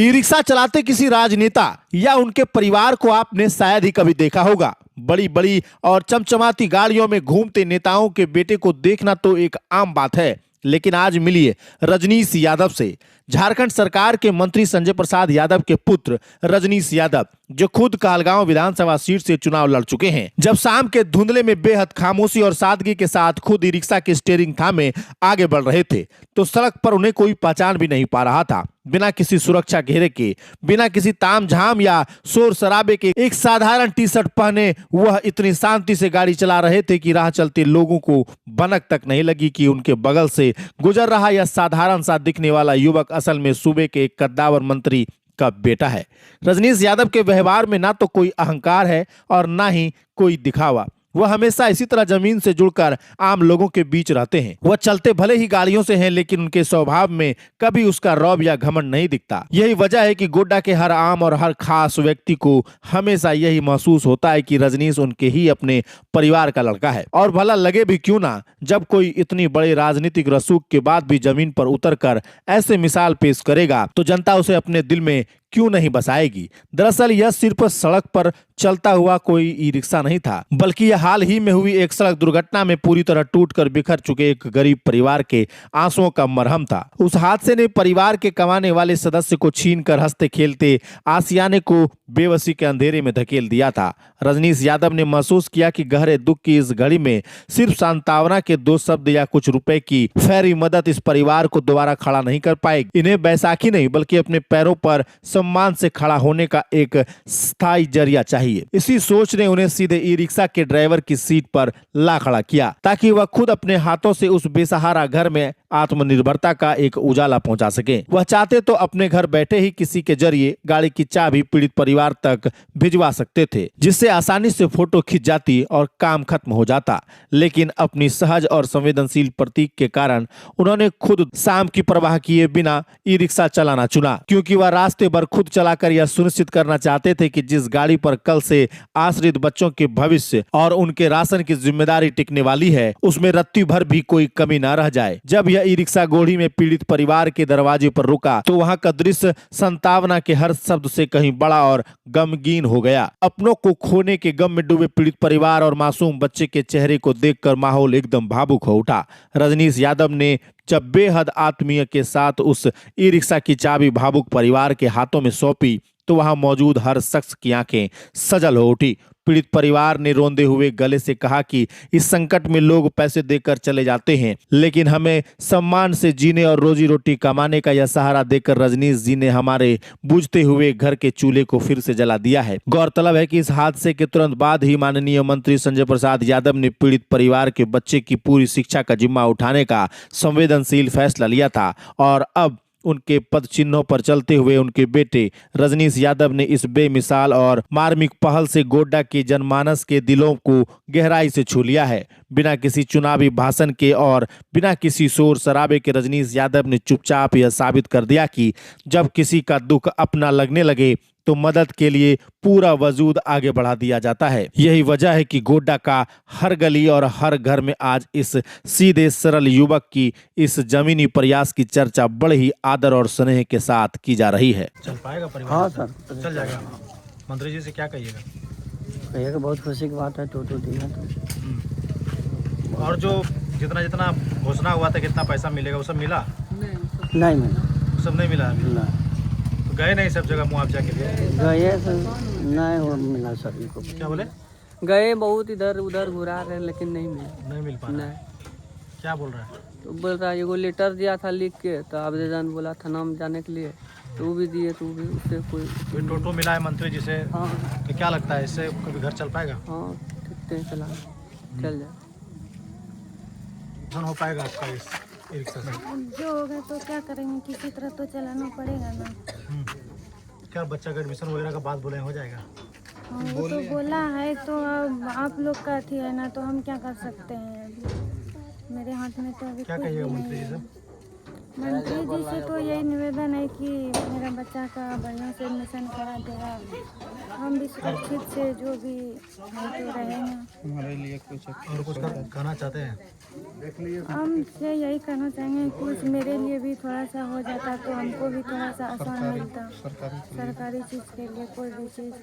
E rickshaw चलाते किसी राजनेता या उनके परिवार को आपने शायद ही कभी देखा होगा। बड़ी बड़ी और चमचमाती गाड़ियों में घूमते नेताओं के बेटे को देखना तो एक आम बात है, लेकिन आज मिलिए रजनीश यादव से। झारखंड सरकार के मंत्री संजय प्रसाद यादव के पुत्र रजनीश यादव, जो खुद कहलगांव विधानसभा सीट से चुनाव लड़ चुके हैं, जब शाम के धुंधले में बेहद खामोशी और सादगी के साथ खुद ई रिक्शा के स्टीयरिंग थामे आगे बढ़ रहे थे, तो सड़क पर उन्हें कोई पहचान भी नहीं पा रहा था। बिना किसी सुरक्षा घेरे के, बिना किसी तामझाम या शोर शराबे के, एक साधारण टी शर्ट पहने वह इतनी शांति से गाड़ी चला रहे थे कि राह चलते लोगों को भनक तक नहीं लगी कि उनके बगल से गुजर रहा यह साधारण सा दिखने वाला युवक असल में सूबे के एक कद्दावर मंत्री का बेटा है। रजनीश यादव के व्यवहार में ना तो कोई अहंकार है और ना ही कोई दिखावा। वह हमेशा इसी तरह जमीन से जुड़कर आम लोगों के बीच रहते हैं। वह चलते भले ही गाड़ियों से हैं, लेकिन उनके स्वभाव में कभी उसका रौब या घमंड नहीं दिखता। यही वजह है कि गोड्डा के हर आम और हर खास व्यक्ति को हमेशा यही महसूस होता है कि रजनीश उनके ही अपने परिवार का लड़का है। और भला लगे भी क्यों ना, जब कोई इतनी बड़े राजनीतिक रसूख के बाद भी जमीन पर उतरकर ऐसे मिसाल पेश करेगा, तो जनता उसे अपने दिल में क्यों नहीं बसाएगी। दरअसल यह सिर्फ सड़क पर चलता हुआ कोई ई रिक्शा नहीं था, बल्कि यह हाल ही में हुई एक सड़क दुर्घटना में पूरी तरह टूटकर बिखर चुके एक गरीब परिवार के आंसुओं का मरहम था। उस हादसे ने परिवार के कमाने वाले सदस्य को छीनकर हंसते खेलते आसियाने को बेबसी के अंधेरे में धकेल दिया था। रजनीश यादव ने महसूस किया कि गहरे दुख की इस घड़ी में सिर्फ सांत्वना के दो शब्द या कुछ रुपए की फौरी मदद इस परिवार को दोबारा खड़ा नहीं कर पाएगी। इन्हें बैसाखी नहीं, बल्कि अपने पैरों पर सम्मान से खड़ा होने का एक स्थायी जरिया चाहिए। इसी सोच ने उन्हें सीधे ई रिक्शा के ड्राइवर की सीट पर ला खड़ा किया, ताकि वह खुद अपने हाथों से उस बेसहारा घर में आत्मनिर्भरता का एक उजाला पहुंचा सके। वह चाहते तो अपने घर बैठे ही किसी के जरिए गाड़ी की चाबी पीड़ित परिवार तक भिजवा सकते थे, जिससे आसानी से फोटो खिंच जाती और काम खत्म हो जाता। लेकिन अपनी सहज और संवेदनशील प्रतीक के कारण उन्होंने खुद शाम की परवाह किए बिना ई रिक्शा चलाना चुना, क्योंकि वह रास्ते भर खुद चलाकर यह सुनिश्चित करना चाहते थे कि जिस गाड़ी पर कल से आश्रित बच्चों के भविष्य और उनके राशन की जिम्मेदारी टिकने वाली है, उसमें रत्ती भर भी कोई कमी न रह जाए। जब यह ई रिक्शा गोढ़ी में पीड़ित परिवार के दरवाजे पर रुका, तो वहां का दृश्य संतावना के हर शब्द से कहीं बड़ा और गमगीन हो गया। अपनों को खोने के गम में डूबे पीड़ित परिवार और मासूम बच्चे के चेहरे को देखकर माहौल एकदम भावुक हो उठा। रजनीश यादव ने जब बेहद आत्मीय के साथ उस ई रिक्शा की चाबी भावुक परिवार के हाथों में सौंपी, तो वहां मौजूद हर शख्स की आंखें सजल हो उठी। पीड़ित परिवार ने रोंदे हुए गले से कहा कि इस संकट में लोग पैसे देकर चले जाते हैं, लेकिन हमें सम्मान से जीने और रोजी रोटी कमाने का यह सहारा देकर रजनीश जी ने हमारे बुझते हुए घर के चूल्हे को फिर से जला दिया है। गौरतलब है कि इस हादसे के तुरंत बाद ही माननीय मंत्री संजय प्रसाद यादव ने पीड़ित परिवार के बच्चे की पूरी शिक्षा का जिम्मा उठाने का संवेदनशील फैसला लिया था, और अब उनके पद चिन्हों पर चलते हुए उनके बेटे रजनीश यादव ने इस बेमिसाल और मार्मिक पहल से गोड्डा के जनमानस के दिलों को गहराई से छू लिया है। बिना किसी चुनावी भाषण के और बिना किसी शोर शराबे के रजनीश यादव ने चुपचाप यह साबित कर दिया कि जब किसी का दुख अपना लगने लगे, तो मदद के लिए पूरा वजूद आगे बढ़ा दिया जाता है। यही वजह है कि गोड्डा का हर गली और हर घर में आज इस सीधे सरल युवक की इस जमीनी प्रयास की चर्चा बड़े ही आदर और स्नेह के साथ की जा रही है। चल पाएगा परिवार? हाँ सर, चल जाएगा। मंत्री जी से क्या कहिएगा? कहिएगा बहुत खुशी की बात है। तो दिया तो और जो जितना जितना घोषणा हुआ था कितना पैसा मिलेगा, वो सब मिला? नहीं मिला। सब नहीं मिला अभी? ना तो गए नहीं सब जगह मुआवजा के लिए? गए सर, नहीं वो मिला सभी को। क्या बोले? गए बहुत इधर उधर घुरा रहे, लेकिन नहीं मिला। नहीं मिल पा रहा? नहीं। क्या बोल रहा है? तो बोल रहा है, एगो लेटर दिया था लिख के, तो आवेदन बोला था नाम जाने के लिए, तो वो भी दिए, तो भी उससे कोई टोटो मिला है मंत्री जी से। हाँ तो क्या लगता है इससे कभी घर चल पाएगा? हाँ ठीक है, चला चल जाए। हो पाएगा आपका इस रिक्शा से? जो होगा तो क्या करेंगे, किसी तरह तो चलाना पड़ेगा ना। क्या बच्चा का एडमिशन वगैरह का बात बोले हो जाएगा? हाँ, वो तो बोला है, तो अब आप लोग का अथी है ना, तो हम क्या कर सकते हैं। अभी मेरे हाथ में तो अभी क्या कुछ कहिएगा भी मंत्री नहीं जी है। से? मंत्री जी से तो यही निवेदन है कि मेरा बच्चा का बढ़िया से एडमिशन करा देगा, हम भी सुरक्षित से जो भी है तो रहेंगे। हमारे लिए कुछ और कुछ कहना चाहते हैं? हम से यही कहना चाहेंगे कुछ मेरे लिए भी थोड़ा सा हो जाता तो हमको भी थोड़ा सा आसान मिलता, सरकारी चीज़ के लिए कोई भी चीज़।